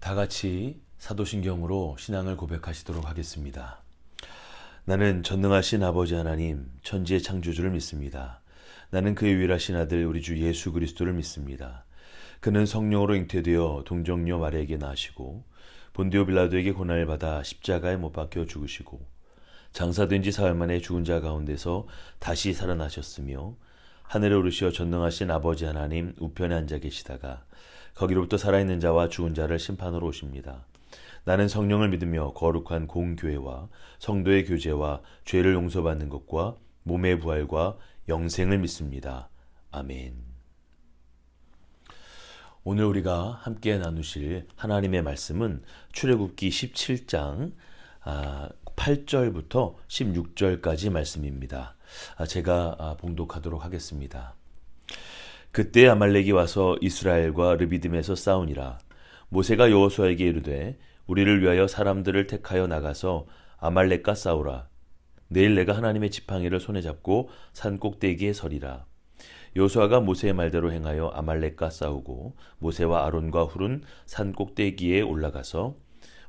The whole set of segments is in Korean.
다 같이 사도신경으로 신앙을 고백하시도록 하겠습니다. 나는 전능하신 아버지 하나님, 천지의 창조주를 믿습니다. 나는 그의 유일하신 아들 우리 주 예수 그리스도를 믿습니다. 그는 성령으로 잉태되어 동정녀 마리아에게 나시고 본디오 빌라도에게 고난을 받아 십자가에 못 박혀 죽으시고 장사된 지 사흘 만에 죽은 자 가운데서 다시 살아나셨으며 하늘에 오르시어 전능하신 아버지 하나님 우편에 앉아 계시다가 거기로부터 살아있는 자와 죽은 자를 심판으로 오십니다. 나는 성령을 믿으며 거룩한 공교회와 성도의 교제와 죄를 용서받는 것과 몸의 부활과 영생을 믿습니다. 아멘. 오늘 우리가 함께 나누실 하나님의 말씀은 출애굽기 17장 8절부터 16절까지 말씀입니다. 제가 봉독하도록 하겠습니다. 그때 아말렉이 와서 이스라엘과 르비딤에서 싸우니라. 모세가 여호수아에게 이르되 우리를 위하여 사람들을 택하여 나가서 아말렉과 싸우라. 내일 내가 하나님의 지팡이를 손에 잡고 산 꼭대기에 서리라. 여호수아가 모세의 말대로 행하여 아말렉과 싸우고 모세와 아론과 훌은 산 꼭대기에 올라가서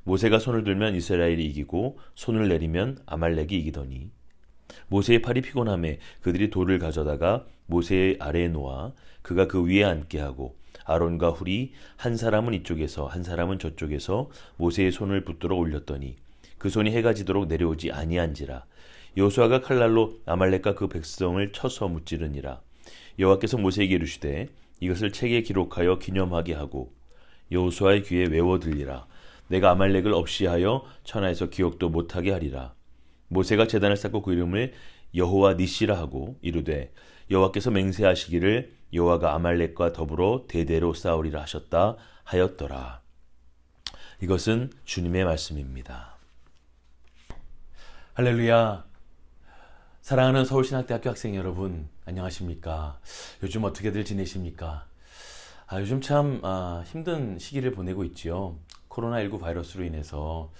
모세가 손을 들면 이스라엘이 이기고 손을 내리면 아말렉이 이기더니 모세의 팔이 피곤함에 그들이 돌을 가져다가 모세의 아래에 놓아 그가 그 위에 앉게 하고 아론과 훌이 한 사람은 이쪽에서 한 사람은 저쪽에서 모세의 손을 붙들어 올렸더니 그 손이 해가 지도록 내려오지 아니한지라. 여호수아가 칼날로 아말렉과 그 백성을 쳐서 무찌르니라. 여호와께서 모세에게 이르시되 이것을 책에 기록하여 기념하게 하고 여호수아의 귀에 외워 들리라. 내가 아말렉을 없이 하여 천하에서 기억도 못하게 하리라. 모세가 제단을 쌓고 그 이름을 여호와 니시라 하고 이르되 여호와께서 맹세하시기를 여호와가 아말렉과 더불어 대대로 싸우리라 하셨다 하였더라. 이것은 주님의 말씀입니다. 할렐루야. 사랑하는 서울신학대학교 학생 여러분, 안녕하십니까? 요즘 어떻게들 지내십니까? 요즘 참 힘든 시기를 보내고 있지요. 코로나19 바이러스로 인해서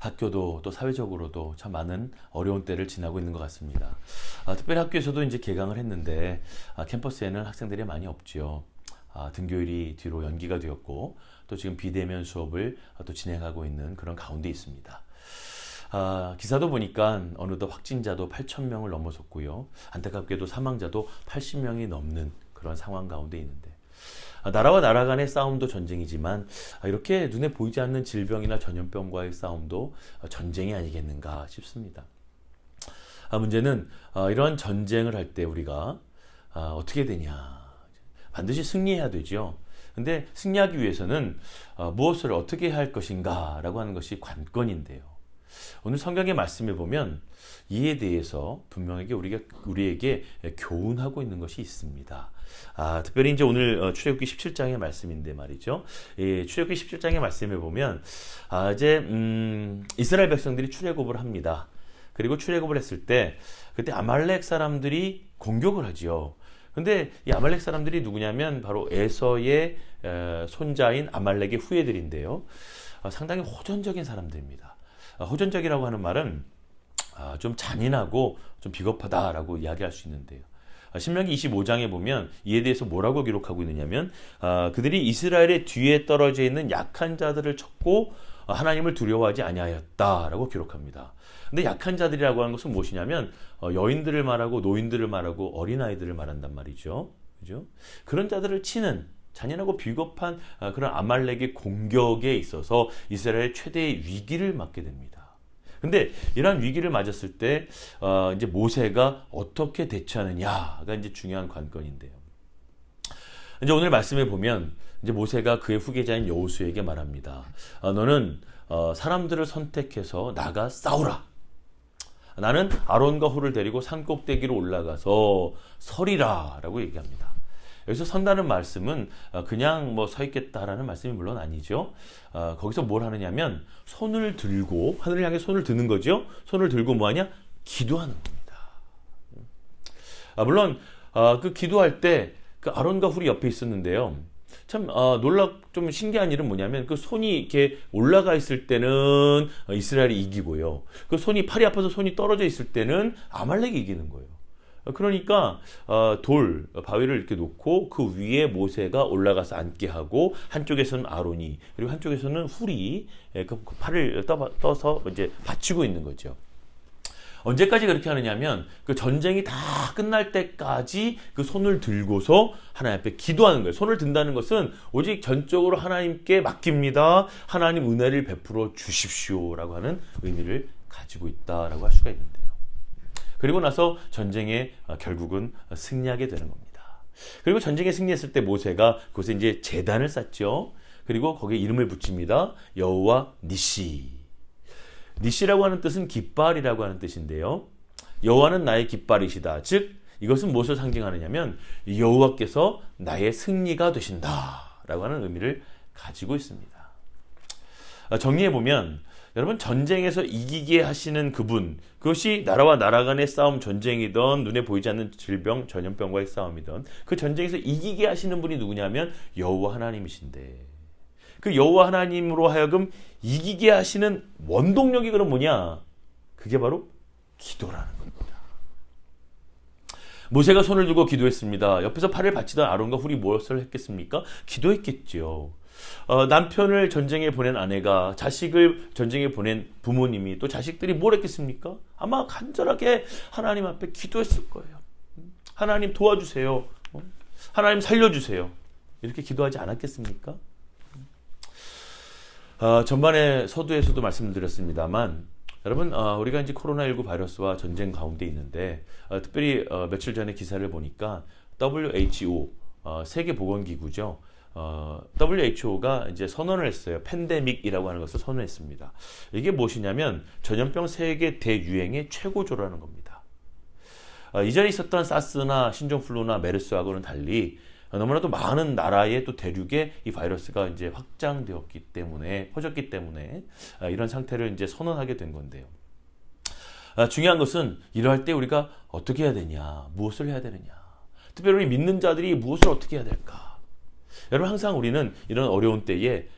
학교도 또 사회적으로도 참 많은 어려운 때를 지나고 있는 것 같습니다. 특별히 학교에서도 이제 개강을 했는데 캠퍼스에는 학생들이 많이 없지요. 등교일이 뒤로 연기가 되었고 또 지금 비대면 수업을 또 진행하고 있는 그런 가운데 있습니다. 기사도 보니까 어느덧 확진자도 8,000명을 넘어섰고요. 안타깝게도 사망자도 80명이 넘는 그런 상황 가운데 있는데 나라와 나라 간의 싸움도 전쟁이지만 이렇게 눈에 보이지 않는 질병이나 전염병과의 싸움도 전쟁이 아니겠는가 싶습니다. 문제는 이런 전쟁을 할 때 우리가 어떻게 되냐. 반드시 승리해야 되죠. 근데 승리하기 위해서는 무엇을 어떻게 할 것인가 라고 하는 것이 관건인데요. 오늘 성경의 말씀에 보면 이에 대해서 분명하게 우리에게 교훈하고 있는 것이 있습니다. 특별히 이제 오늘 출애굽기 17장의 말씀인데 말이죠. 출애굽기 17장의 말씀에 보면 이제 이스라엘 백성들이 출애굽을 합니다. 그리고 출애굽을 했을 때 그때 아말렉 사람들이 공격을 하지요. 근데 이 아말렉 사람들이 누구냐면 바로 에서의 손자인 아말렉의 후예들인데요. 상당히 호전적인 사람들입니다. 호전적이라고 하는 말은 좀 잔인하고 좀 비겁하다라고 이야기할 수 있는데요. 신명기 25장에 보면 이에 대해서 뭐라고 기록하고 있느냐면 그들이 이스라엘의 뒤에 떨어져 있는 약한 자들을 쳤고 하나님을 두려워하지 아니하였다라고 기록합니다. 근데 약한 자들이라고 하는 것은 무엇이냐면 여인들을 말하고 노인들을 말하고 어린아이들을 말한단 말이죠. 그죠? 그런 자들을 치는 잔인하고 비겁한 그런 아말렉의 공격에 있어서 이스라엘의 최대의 위기를 맞게 됩니다. 근데 이러한 위기를 맞았을 때 이제 모세가 어떻게 대처하느냐가 이제 중요한 관건인데요. 이제 오늘 말씀에 보면 이제 모세가 그의 후계자인 여호수아에게 말합니다. 너는 사람들을 선택해서 나가 싸우라. 나는 아론과 훌을 데리고 산꼭대기로 올라가서 서리라라고 얘기합니다. 여기서 선다는 말씀은 그냥 뭐 서 있겠다라는 말씀이 물론 아니죠. 거기서 뭘 하느냐면 손을 들고 하늘을 향해 손을 드는 거죠. 손을 들고 뭐하냐? 기도하는 겁니다. 물론 그 기도할 때 그 아론과 훌이 옆에 있었는데요. 참 좀 신기한 일은 뭐냐면 그 손이 이렇게 올라가 있을 때는 이스라엘이 이기고요. 그 손이 팔이 아파서 손이 떨어져 있을 때는 아말렉이 이기는 거예요. 그러니까 바위를 이렇게 놓고 그 위에 모세가 올라가서 앉게 하고 한쪽에서는 아론이 그리고 한쪽에서는 훌이 그 팔을 떠서 이제 받치고 있는 거죠. 언제까지 그렇게 하느냐면 그 전쟁이 다 끝날 때까지 그 손을 들고서 하나님 앞에 기도하는 거예요. 손을 든다는 것은 오직 전적으로 하나님께 맡깁니다. 하나님 은혜를 베풀어 주십시오라고 하는 의미를 가지고 있다라고 할 수가 있는데요. 그리고 나서 전쟁에 결국은 승리하게 되는 겁니다. 그리고 전쟁에 승리했을 때 모세가 그곳에 이제 제단을 쌓죠. 그리고 거기에 이름을 붙입니다. 여호와 니시. 니시라고 하는 뜻은 깃발이라고 하는 뜻인데요. 여호와는 나의 깃발이시다. 즉 이것은 무엇을 상징하느냐면 여호와께서 나의 승리가 되신다라고 하는 의미를 가지고 있습니다. 정리해보면 여러분 전쟁에서 이기게 하시는 그분, 그것이 나라와 나라 간의 싸움 전쟁이든 눈에 보이지 않는 질병 전염병과의 싸움이든 그 전쟁에서 이기게 하시는 분이 누구냐면 여호와 하나님이신데 그 여호와 하나님으로 하여금 이기게 하시는 원동력이 그럼 뭐냐? 그게 바로 기도라는 겁니다. 모세가 손을 들고 기도했습니다. 옆에서 팔을 받치던 아론과 훌이 무엇을 했겠습니까? 기도했겠죠. 남편을 전쟁에 보낸 아내가 자식을 전쟁에 보낸 부모님이 또 자식들이 뭘 했겠습니까? 아마 간절하게 하나님 앞에 기도했을 거예요. 하나님 도와주세요. 하나님 살려주세요. 이렇게 기도하지 않았겠습니까? 전반에 서두에서도 말씀드렸습니다만 여러분 우리가 이제 코로나19 바이러스와 전쟁 가운데 있는데 특별히 며칠 전에 기사를 보니까 WHO 세계보건기구죠. WHO가 이제 선언을 했어요. 팬데믹이라고 하는 것을 선언했습니다. 이게 무엇이냐면 전염병 세계 대유행의 최고조라는 겁니다. 이전에 있었던 사스나 신종플루나 메르스하고는 달리 너무나도 많은 나라의 또 대륙에 이 바이러스가 이제 확장되었기 때문에 퍼졌기 때문에 이런 상태를 이제 선언하게 된 건데요. 중요한 것은 이러할 때 우리가 어떻게 해야 되냐, 무엇을 해야 되느냐. 특별히 우리 믿는 자들이 무엇을 어떻게 해야 될까. 여러분 항상 우리는 이런 어려운 때에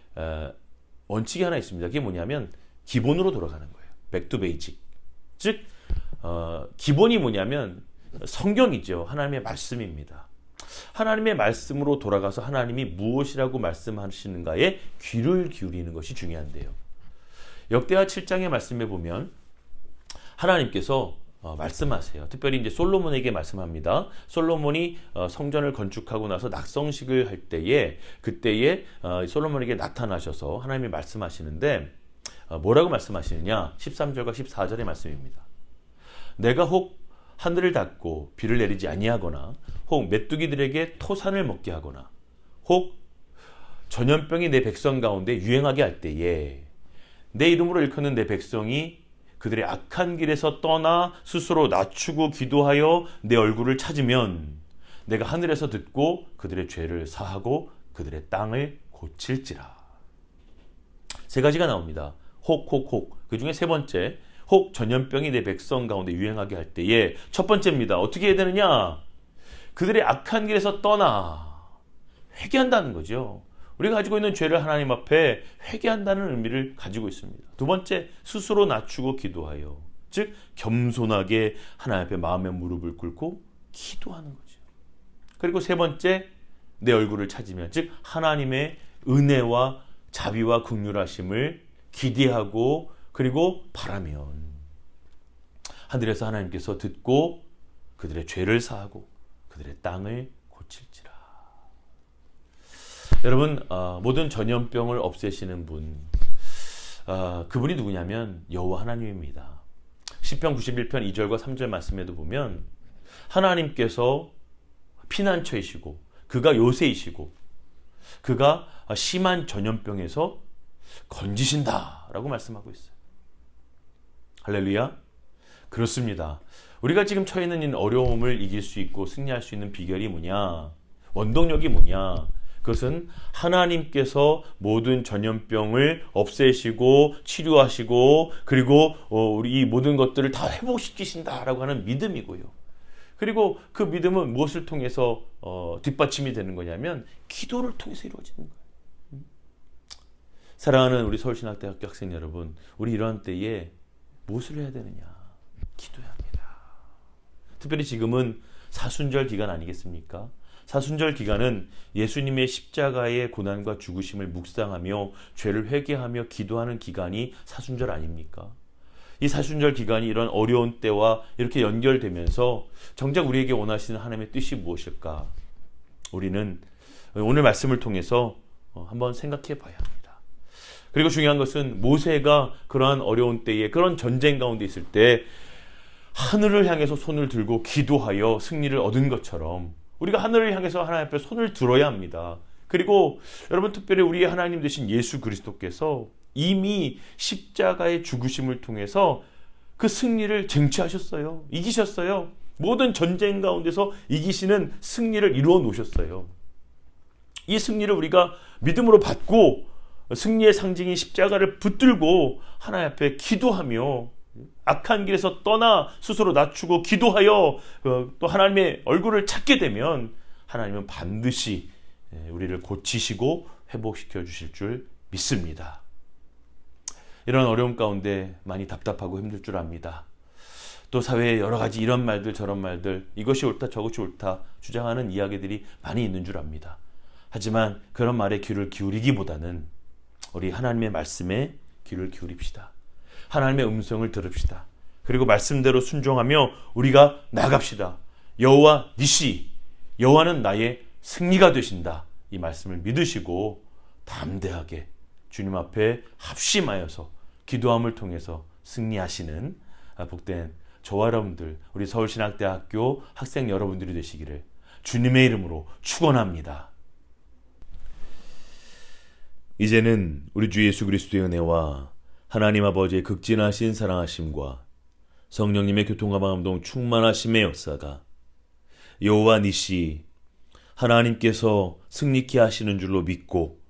원칙이 하나 있습니다. 그게 뭐냐면 기본으로 돌아가는 거예요. Back to basic. 즉 기본이 뭐냐면 성경이죠. 하나님의 말씀입니다. 하나님의 말씀으로 돌아가서 하나님이 무엇이라고 말씀하시는가에 귀를 기울이는 것이 중요한데요. 역대하 7장의 말씀에 보면 하나님께서 말씀하세요. 특별히 이제 솔로몬에게 말씀합니다. 솔로몬이 성전을 건축하고 나서 낙성식을 할 때에 그때에 솔로몬에게 나타나셔서 하나님이 말씀하시는데 뭐라고 말씀하시느냐? 13절과 14절의 말씀입니다. 내가 혹 하늘을 닫고 비를 내리지 아니하거나 혹 메뚜기들에게 토산을 먹게 하거나 혹 전염병이 내 백성 가운데 유행하게 할 때에 내 이름으로 일컫는 내 백성이 그들의 악한 길에서 떠나 스스로 낮추고 기도하여 내 얼굴을 찾으면 내가 하늘에서 듣고 그들의 죄를 사하고 그들의 땅을 고칠지라. 세 가지가 나옵니다. 혹 그 중에 세 번째 혹 전염병이 내 백성 가운데 유행하게 할 때에 첫 번째입니다. 어떻게 해야 되느냐? 그들의 악한 길에서 떠나 회개한다는 거죠. 우리가 가지고 있는 죄를 하나님 앞에 회개한다는 의미를 가지고 있습니다. 두 번째, 스스로 낮추고 기도하여. 즉 겸손하게 하나님 앞에 마음의 무릎을 꿇고 기도하는 거죠. 그리고 세 번째, 내 얼굴을 찾으면, 즉 하나님의 은혜와 자비와 긍휼하심을 기대하고 그리고 바라면 하늘에서 하나님께서 듣고 그들의 죄를 사하고 그들의 땅을 고칠지라. 여러분 모든 전염병을 없애시는 분 그분이 누구냐면 여호와 하나님입니다. 시편 91편 2절과 3절 말씀에도 보면 하나님께서 피난처이시고 그가 요새이시고 그가 심한 전염병에서 건지신다라고 말씀하고 있어요. 할렐루야. 그렇습니다. 우리가 지금 처해 있는 어려움을 이길 수 있고 승리할 수 있는 비결이 뭐냐? 원동력이 뭐냐? 그것은 하나님께서 모든 전염병을 없애시고 치료하시고 그리고 우리 이 모든 것들을 다 회복시키신다라고 하는 믿음이고요. 그리고 그 믿음은 무엇을 통해서 뒷받침이 되는 거냐면 기도를 통해서 이루어지는 거예요. 사랑하는 우리 서울신학대학교 학생 여러분, 우리 이러한 때에 무엇을 해야 되느냐? 기도해야 합니다. 특별히 지금은 사순절 기간 아니겠습니까? 사순절 기간은 예수님의 십자가의 고난과 죽으심을 묵상하며 죄를 회개하며 기도하는 기간이 사순절 아닙니까? 이 사순절 기간이 이런 어려운 때와 이렇게 연결되면서 정작 우리에게 원하시는 하나님의 뜻이 무엇일까? 우리는 오늘 말씀을 통해서 한번 생각해 봐야 합니다. 그리고 중요한 것은 모세가 그러한 어려운 때에 그런 전쟁 가운데 있을 때 하늘을 향해서 손을 들고 기도하여 승리를 얻은 것처럼 우리가 하늘을 향해서 하나님 앞에 손을 들어야 합니다. 그리고 여러분, 특별히 우리 하나님 되신 예수 그리스도께서 이미 십자가의 죽으심을 통해서 그 승리를 쟁취하셨어요. 이기셨어요. 모든 전쟁 가운데서 이기시는 승리를 이루어 놓으셨어요. 이 승리를 우리가 믿음으로 받고 승리의 상징인 십자가를 붙들고 하나님 앞에 기도하며 악한 길에서 떠나 스스로 낮추고 기도하여 또 하나님의 얼굴을 찾게 되면 하나님은 반드시 우리를 고치시고 회복시켜 주실 줄 믿습니다. 이런 어려움 가운데 많이 답답하고 힘들 줄 압니다. 또 사회에 여러 가지 이런 말들 저런 말들, 이것이 옳다 저것이 옳다 주장하는 이야기들이 많이 있는 줄 압니다. 하지만 그런 말에 귀를 기울이기보다는 우리 하나님의 말씀에 귀를 기울입시다. 하나님의 음성을 들읍시다. 그리고 말씀대로 순종하며 우리가 나갑시다. 여호와 니시, 여호와는 나의 승리가 되신다. 이 말씀을 믿으시고 담대하게 주님 앞에 합심하여서 기도함을 통해서 승리하시는 복된 저와 여러분들, 우리 서울신학대학교 학생 여러분들이 되시기를 주님의 이름으로 축원합니다. 이제는 우리 주 예수 그리스도의 은혜와 하나님 아버지의 극진하신 사랑하심과 성령님의 교통과 감동 충만하심의 역사가 여호와 니시, 하나님께서 승리케 하시는 줄로 믿고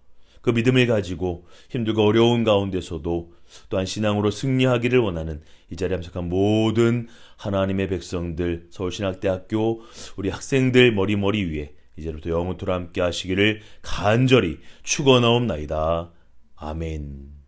그 믿음을 가지고 힘들고 어려운 가운데서도 또한 신앙으로 승리하기를 원하는 이 자리에 참석한 모든 하나님의 백성들, 서울신학대학교 우리 학생들 머리 위에 이제부터 영원토록 함께 하시기를 간절히 축원하옵나이다. 아멘.